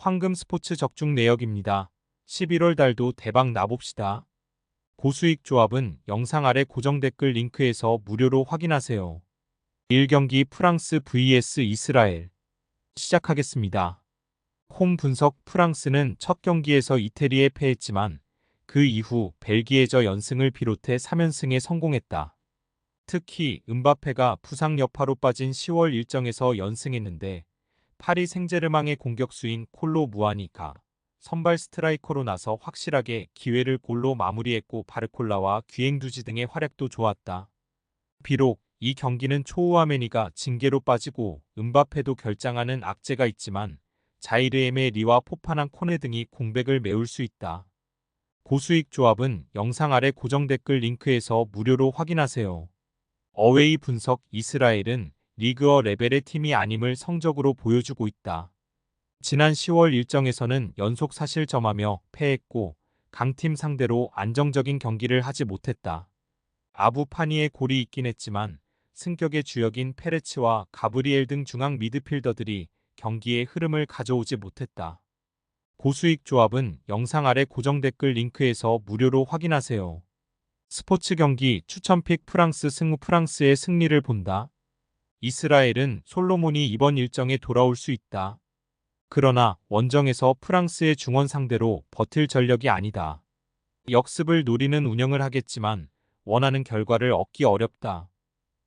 황금 스포츠 적중 내역입니다. 11월 달도 대박 나봅시다. 고수익 조합은 영상 아래 고정 댓글 링크에서 무료로 확인하세요. 1경기 프랑스 vs 이스라엘 시작하겠습니다. 홈 분석. 프랑스는 첫 경기에서 이태리에 패했지만 그 이후 벨기에저 연승을 비롯해 3연승에 성공했다. 특히 음바페가 부상 여파로 빠진 10월 일정에서 연승했는데 파리 생제르맹의 공격수인 콜로 무아니가 선발 스트라이커로 나서 확실하게 기회를 골로 마무리했고 바르콜라와 귀행두지 등의 활약도 좋았다. 비록 이 경기는 초우아메니가 징계로 빠지고 음바페도 결장하는 악재가 있지만 자이르엠의 리와 포파난 코네 등이 공백을 메울 수 있다. 고수익 조합은 영상 아래 고정 댓글 링크에서 무료로 확인하세요. 어웨이 분석. 이스라엘은 리그어 레벨의 팀이 아님을 성적으로 보여주고 있다. 지난 10월 일정에서는 연속 사실점하며 패했고 강팀 상대로 안정적인 경기를 하지 못했다. 아부 파니의 골이 있긴 했지만 승격의 주역인 페레츠와 가브리엘 등 중앙 미드필더들이 경기의 흐름을 가져오지 못했다. 고수익 조합은 영상 아래 고정 댓글 링크에서 무료로 확인하세요. 스포츠 경기 추천픽. 프랑스 승. 프랑스의 승리를 본다. 이스라엘은 솔로몬이 이번 일정에 돌아올 수 있다. 그러나 원정에서 프랑스의 중원 상대로 버틸 전력이 아니다. 역습을 노리는 운영을 하겠지만 원하는 결과를 얻기 어렵다.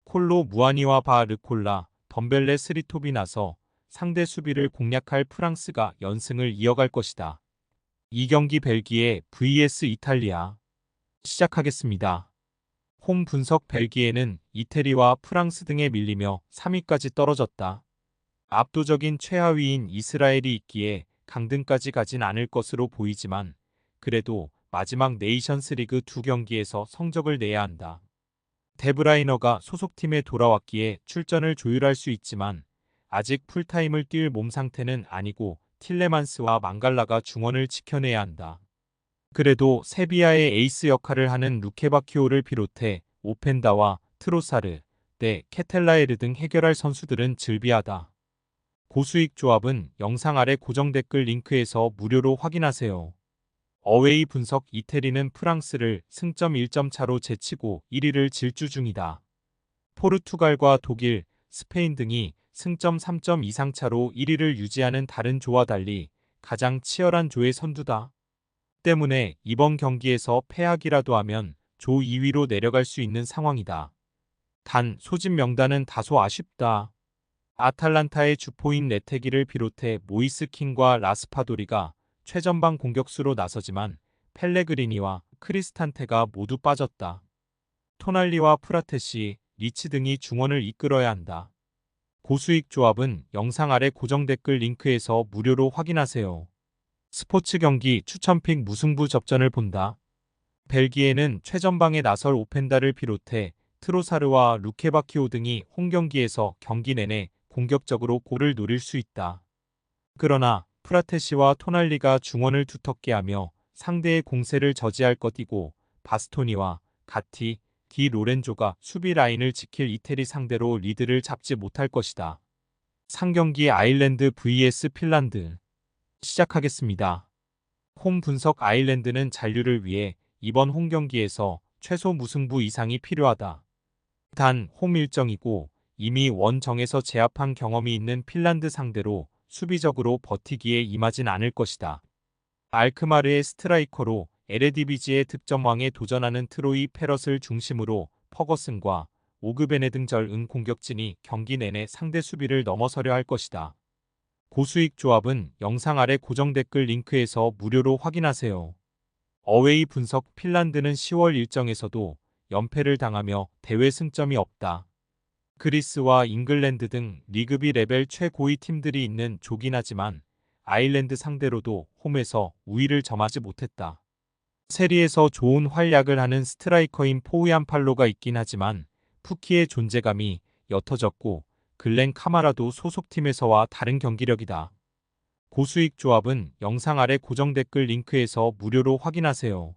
콜로 무아니와 바르콜라, 덤벨레 스리톱이 나서 상대 수비를 공략할 프랑스가 연승을 이어갈 것이다. 2경기 벨기에 vs 이탈리아 시작하겠습니다. 홈 분석. 벨기에는 이태리와 프랑스 등에 밀리며 3위까지 떨어졌다. 압도적인 최하위인 이스라엘이 있기에 강등까지 가진 않을 것으로 보이지만 그래도 마지막 네이션스리그 2경기에서 성적을 내야 한다. 데브라이너가 소속팀에 돌아왔기에 출전을 조율할 수 있지만 아직 풀타임을 뛸 몸 상태는 아니고 틸레만스와 망갈라가 중원을 지켜내야 한다. 그래도 세비야의 에이스 역할을 하는 루케바키오를 비롯해 오펜다와 트로사르, 케텔라에르 등 해결할 선수들은 즐비하다. 고수익 조합은 영상 아래 고정 댓글 링크에서 무료로 확인하세요. 어웨이 분석. 이태리는 프랑스를 승점 1점 차로 제치고 1위를 질주 중이다. 포르투갈과 독일, 스페인 등이 승점 3점 이상 차로 1위를 유지하는 다른 조와 달리 가장 치열한 조의 선두다. 때문에 이번 경기에서 패하기라도 하면 조 2위로 내려갈 수 있는 상황이다. 단 소집 명단은 다소 아쉽다. 아탈란타의 주포인 레테기를 비롯해 모이스킨과 라스파도리가 최전방 공격수로 나서지만 펠레그리니와 크리스탄테가 모두 빠졌다. 토날리와 프라테시, 리치 등이 중원을 이끌어야 한다. 고수익 조합은 영상 아래 고정 댓글 링크에서 무료로 확인하세요. 스포츠 경기 추천픽. 무승부 접전을 본다. 벨기에는 최전방에 나설 오펜다를 비롯해 트로사르와 루케바키오 등이 홈경기에서 경기 내내 공격적으로 골을 노릴 수 있다. 그러나 프라테시와 토날리가 중원을 두텁게 하며 상대의 공세를 저지할 것이고 바스토니와 가티, 디 로렌조가 수비 라인을 지킬 이태리 상대로 리드를 잡지 못할 것이다. 상경기 아일랜드 vs 핀란드 시작하겠습니다. 홈 분석. 아일랜드는 잔류를 위해 이번 홈경기에서 최소 무승부 이상이 필요하다. 단 홈 일정이고 이미 원정에서 제압한 경험이 있는 핀란드 상대로 수비적으로 버티기에 임하진 않을 것이다. 알크마르의 스트라이커로 에레디비지의 득점왕에 도전하는 트로이 페럿을 중심으로 퍼거슨과 오그베네 등 절응 공격진이 경기 내내 상대 수비를 넘어서려 할 것이다. 고수익 조합은 영상 아래 고정 댓글 링크에서 무료로 확인하세요. 어웨이 분석. 핀란드는 10월 일정에서도 연패를 당하며 대회 승점이 없다. 그리스와 잉글랜드 등 리그비 레벨 최고위 팀들이 있는 조긴 하지만 아일랜드 상대로도 홈에서 우위를 점하지 못했다. 세리에서 좋은 활약을 하는 스트라이커인 포우얀 팔로가 있긴 하지만 푸키의 존재감이 옅어졌고 글렌 카마라도 소속팀에서와 다른 경기력이다. 고수익 조합은 영상 아래 고정 댓글 링크에서 무료로 확인하세요.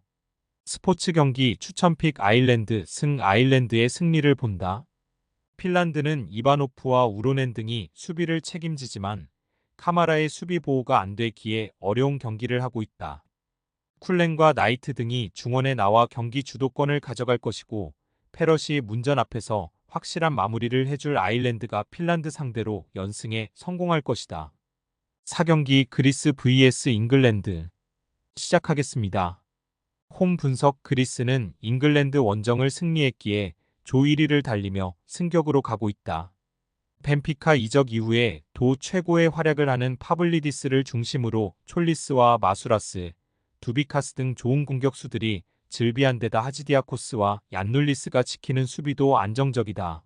스포츠 경기 추천픽. 아일랜드 승. 아일랜드의 승리를 본다. 핀란드는 이바노프와 우로넨 등이 수비를 책임지지만 카마라의 수비 보호가 안 되기에 어려운 경기를 하고 있다. 쿨렌과 나이트 등이 중원에 나와 경기 주도권을 가져갈 것이고 페럿이 문전 앞에서 확실한 마무리를 해줄 아일랜드가 핀란드 상대로 연승에 성공할 것이다. 4경기 그리스 vs 잉글랜드 시작하겠습니다. 홈 분석 그리스는 잉글랜드 원정을 승리했기에 조 1위를 달리며 승격으로 가고 있다. 벤피카 이적 이후에 도 최고의 활약을 하는 파블리디스를 중심으로 촐리스와 마수라스, 두비카스 등 좋은 공격수들이 즐비한 데다 하지디아코스와 얀눌리스가 지키는 수비도 안정적이다.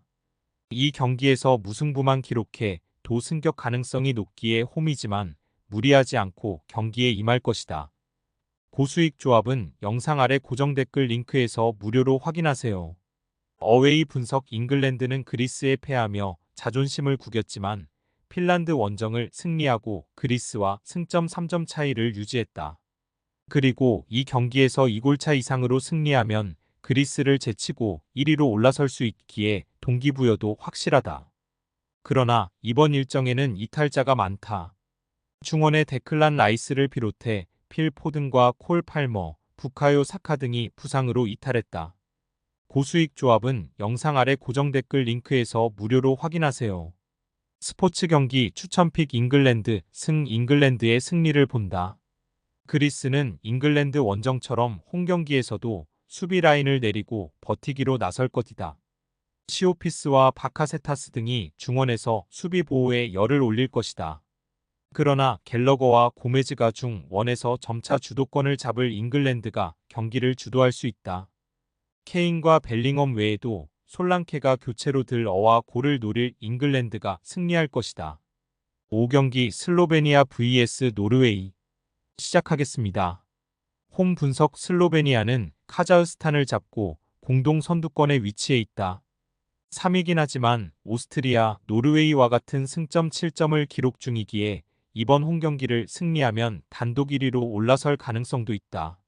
이 경기에서 무승부만 기록해 도 승격 가능성이 높기에 홈이지만 무리하지 않고 경기에 임할 것이다. 고수익 조합은 영상 아래 고정 댓글 링크에서 무료로 확인하세요. 어웨이 분석 잉글랜드는 그리스에 패하며 자존심을 구겼지만 핀란드 원정을 승리하고 그리스와 승점 3점 차이를 유지했다. 그리고 이 경기에서 2골차 이상으로 승리하면 그리스를 제치고 1위로 올라설 수 있기에 동기부여도 확실하다. 그러나 이번 일정에는 이탈자가 많다. 중원의 데클란 라이스를 비롯해 필 포든과 콜 팔머, 부카요 사카 등이 부상으로 이탈했다. 고수익 조합은 영상 아래 고정 댓글 링크에서 무료로 확인하세요. 스포츠 경기 추천픽 잉글랜드 잉글랜드의 승리를 본다. 그리스는 잉글랜드 원정처럼 홈 경기에서도 수비 라인을 내리고 버티기로 나설 것이다. 시오피스와 바카세타스 등이 중원에서 수비 보호에 열을 올릴 것이다. 그러나 갤러거와 고메즈가 중원에서 점차 주도권을 잡을 잉글랜드가 경기를 주도할 수 있다. 케인과 벨링엄 외에도 솔랑케가 교체로 들어와 골을 노릴 잉글랜드가 승리할 것이다. 5경기 슬로베니아 vs 노르웨이 시작하겠습니다. 홈 분석 슬로베니아는 카자흐스탄을 잡고 공동 선두권에 위치해 있다. 3위긴 하지만 오스트리아, 노르웨이와 같은 승점 7점을 기록 중이기에 이번 홈 경기를 승리하면 단독 1위로 올라설 가능성도 있다.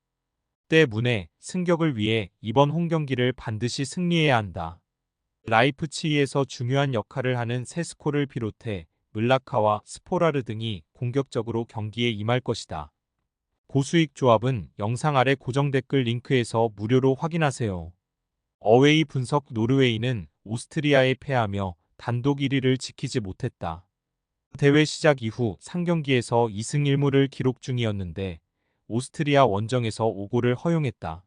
때문에 승격을 위해 이번 홈 경기를 반드시 승리해야 한다. 라이프치히에서 중요한 역할을 하는 세스코를 비롯해 물라카와 스포라르 등이 공격적으로 경기에 임할 것이다. 고수익 조합은 영상 아래 고정 댓글 링크에서 무료로 확인하세요. 어웨이 분석 노르웨이는 오스트리아에 패하며 단독 1위를 지키지 못했다. 대회 시작 이후 3경기에서 2승 1무를 기록 중이었는데 오스트리아 원정에서 5골을 허용했다.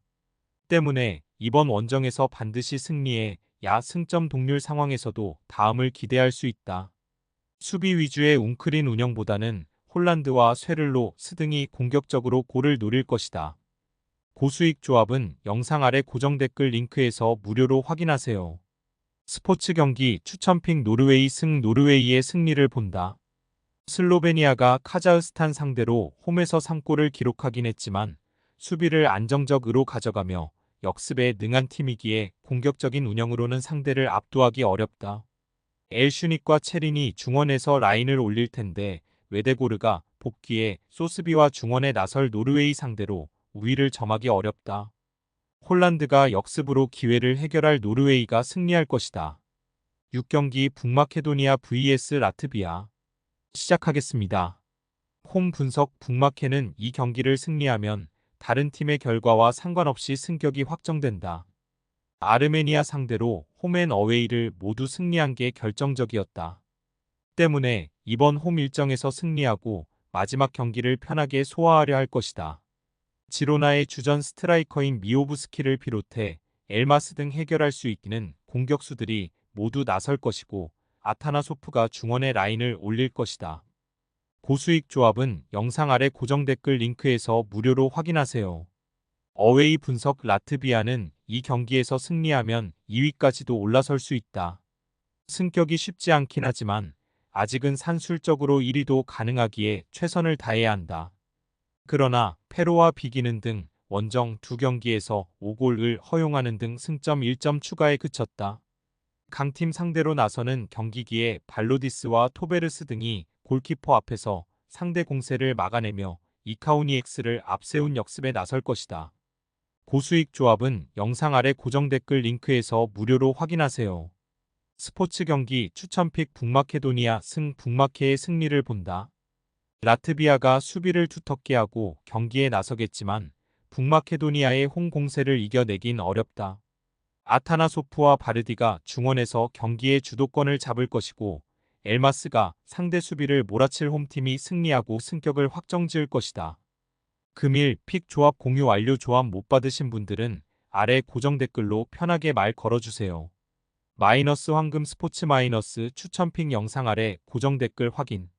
때문에 이번 원정에서 반드시 승리해 승점 동률 상황에서도 다음을 기대할 수 있다. 수비 위주의 웅크린 운영보다는 홀란드와 쇠를로 스등이 공격적으로 골을 노릴 것이다. 고수익 조합은 영상 아래 고정 댓글 링크에서 무료로 확인하세요. 스포츠 경기 추천픽 노르웨이 노르웨이의 승리를 본다. 슬로베니아가 카자흐스탄 상대로 홈에서 3골을 기록하긴 했지만 수비를 안정적으로 가져가며 역습에 능한 팀이기에 공격적인 운영으로는 상대를 압도하기 어렵다. 엘슈닉과 체린이 중원에서 라인을 올릴 텐데 웨데고르가 복귀해 소스비와 중원에 나설 노르웨이 상대로 우위를 점하기 어렵다. 홀란드가 역습으로 기회를 해결할 노르웨이가 승리할 것이다. 6경기 북마케도니아 vs 라트비아 시작하겠습니다. 홈 분석 북마케는 이 경기를 승리하면 다른 팀의 결과와 상관없이 승격이 확정된다. 아르메니아 상대로 홈앤 어웨이를 모두 승리한 게 결정적이었다. 때문에 이번 홈 일정에서 승리하고 마지막 경기를 편하게 소화하려 할 것이다. 지로나의 주전 스트라이커인 미오브스키를 비롯해 엘마스 등 해결할 수 있는 공격수들이 모두 나설 것이고 아타나소프가 중원의 라인을 올릴 것이다. 고수익 조합은 영상 아래 고정 댓글 링크에서 무료로 확인하세요. 어웨이 분석 라트비아는 이 경기에서 승리하면 2위까지도 올라설 수 있다. 승격이 쉽지 않긴 하지만 아직은 산술적으로 1위도 가능하기에 최선을 다해야 한다. 그러나 페로와 비기는 등 원정 2경기에서 5골을 허용하는 등 승점 1점 추가에 그쳤다. 강팀 상대로 나서는 경기기에 발로디스와 토베르스 등이 골키퍼 앞에서 상대 공세를 막아내며 이카우니엑스를 앞세운 역습에 나설 것이다. 고수익 조합은 영상 아래 고정 댓글 링크에서 무료로 확인하세요. 스포츠 경기 추천픽 북마케도니아 북마케의 승리를 본다. 라트비아가 수비를 두텁게 하고 경기에 나서겠지만 북마케도니아의 홍 공세를 이겨내긴 어렵다. 아타나소프와 바르디가 중원에서 경기의 주도권을 잡을 것이고 엘마스가 상대 수비를 몰아칠 홈팀이 승리하고 승격을 확정지을 것이다. 금일 픽 조합 공유 완료. 조합 못 받으신 분들은 아래 고정 댓글로 편하게 말 걸어주세요. 마이너스 황금 스포츠 마이너스 추천픽 영상 아래 고정 댓글 확인.